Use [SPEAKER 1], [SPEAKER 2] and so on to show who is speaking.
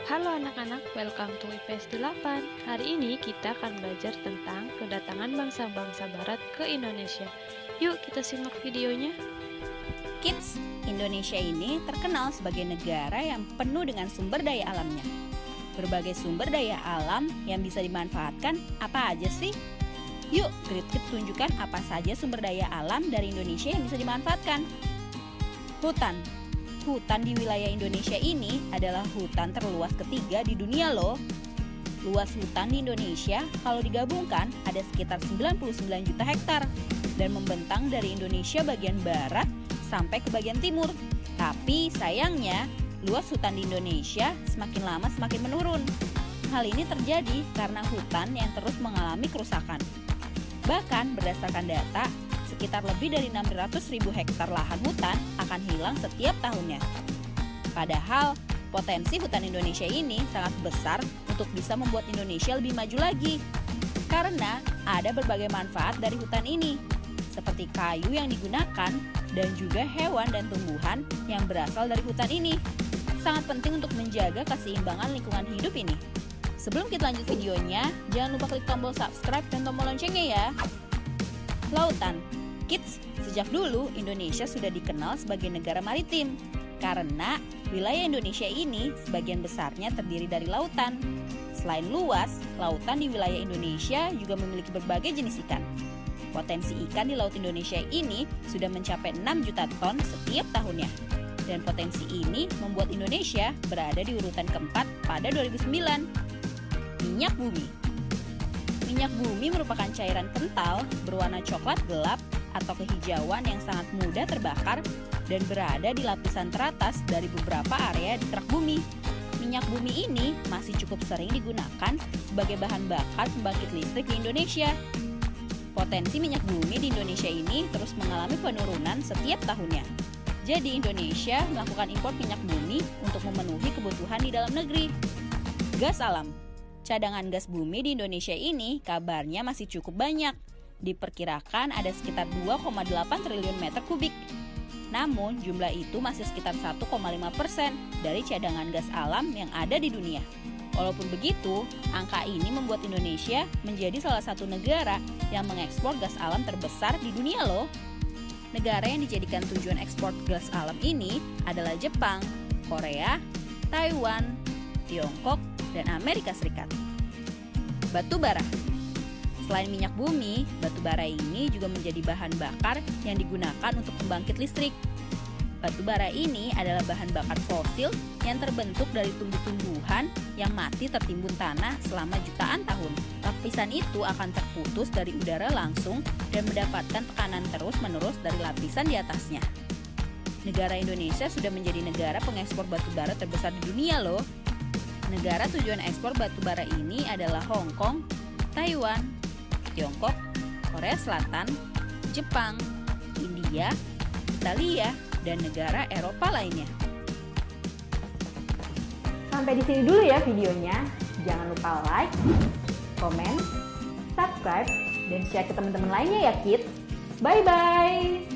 [SPEAKER 1] Halo anak-anak, welcome to IPS 8. Hari ini kita akan belajar tentang kedatangan bangsa-bangsa barat ke Indonesia. Yuk kita simak videonya.
[SPEAKER 2] Kids, Indonesia ini terkenal sebagai negara yang penuh dengan sumber daya alamnya. Berbagai sumber daya alam yang bisa dimanfaatkan apa aja sih? Yuk, Great Kids tunjukkan apa saja sumber daya alam dari Indonesia yang bisa dimanfaatkan. Hutan. Hutan di wilayah Indonesia ini adalah hutan terluas ketiga di dunia loh. Luas hutan di Indonesia kalau digabungkan ada sekitar 99 juta hektar dan membentang dari Indonesia bagian barat sampai ke bagian timur. Tapi sayangnya, luas hutan di Indonesia semakin lama semakin menurun. Hal ini terjadi karena hutan yang terus mengalami kerusakan. Bahkan berdasarkan data, sekitar lebih dari 600.000 hektar lahan hutan akan hilang setiap tahunnya. Padahal, potensi hutan Indonesia ini sangat besar untuk bisa membuat Indonesia lebih maju lagi. Karena ada berbagai manfaat dari hutan ini, seperti kayu yang digunakan dan juga hewan dan tumbuhan yang berasal dari hutan ini. Sangat penting untuk menjaga keseimbangan lingkungan hidup ini. Sebelum kita lanjut videonya, jangan lupa klik tombol subscribe dan tombol loncengnya ya. Lautan. Kids, sejak dulu Indonesia sudah dikenal sebagai negara maritim karena wilayah Indonesia ini sebagian besarnya terdiri dari lautan. Selain luas, lautan di wilayah Indonesia juga memiliki berbagai jenis ikan. Potensi ikan di Laut Indonesia ini sudah mencapai 6 juta ton setiap tahunnya. Dan potensi ini membuat Indonesia berada di urutan keempat pada 2009. Minyak bumi. Minyak bumi merupakan cairan kental berwarna coklat gelap atau kehijauan yang sangat mudah terbakar dan berada di lapisan teratas dari beberapa area di kerak bumi. Minyak bumi ini masih cukup sering digunakan sebagai bahan bakar pembangkit listrik di Indonesia. Potensi minyak bumi di Indonesia ini terus mengalami penurunan setiap tahunnya. Jadi Indonesia melakukan impor minyak bumi untuk memenuhi kebutuhan di dalam negeri. Gas alam. Cadangan gas bumi di Indonesia ini kabarnya masih cukup banyak. Diperkirakan ada sekitar 2,8 triliun meter kubik. Namun jumlah itu masih sekitar 1,5% dari cadangan gas alam yang ada di dunia. Walaupun begitu, angka ini membuat Indonesia menjadi salah satu negara yang mengekspor gas alam terbesar di dunia loh. Negara yang dijadikan tujuan ekspor gas alam ini adalah Jepang, Korea, Taiwan, Tiongkok, dan Amerika Serikat. Batu bara. Selain minyak bumi, batu bara ini juga menjadi bahan bakar yang digunakan untuk pembangkit listrik. Batu bara ini adalah bahan bakar fosil yang terbentuk dari tumbuh-tumbuhan yang mati tertimbun tanah selama jutaan tahun. Lapisan itu akan terputus dari udara langsung dan mendapatkan tekanan terus-menerus dari lapisan di atasnya. Negara Indonesia sudah menjadi negara pengekspor batu bara terbesar di dunia loh. Negara tujuan ekspor batu bara ini adalah Hong Kong, Taiwan, Tiongkok, Korea Selatan, Jepang, India, Italia, dan negara Eropa lainnya.
[SPEAKER 3] Sampai di sini dulu ya videonya. Jangan lupa like, komen, subscribe, dan share ke teman-teman lainnya ya kids. Bye-bye!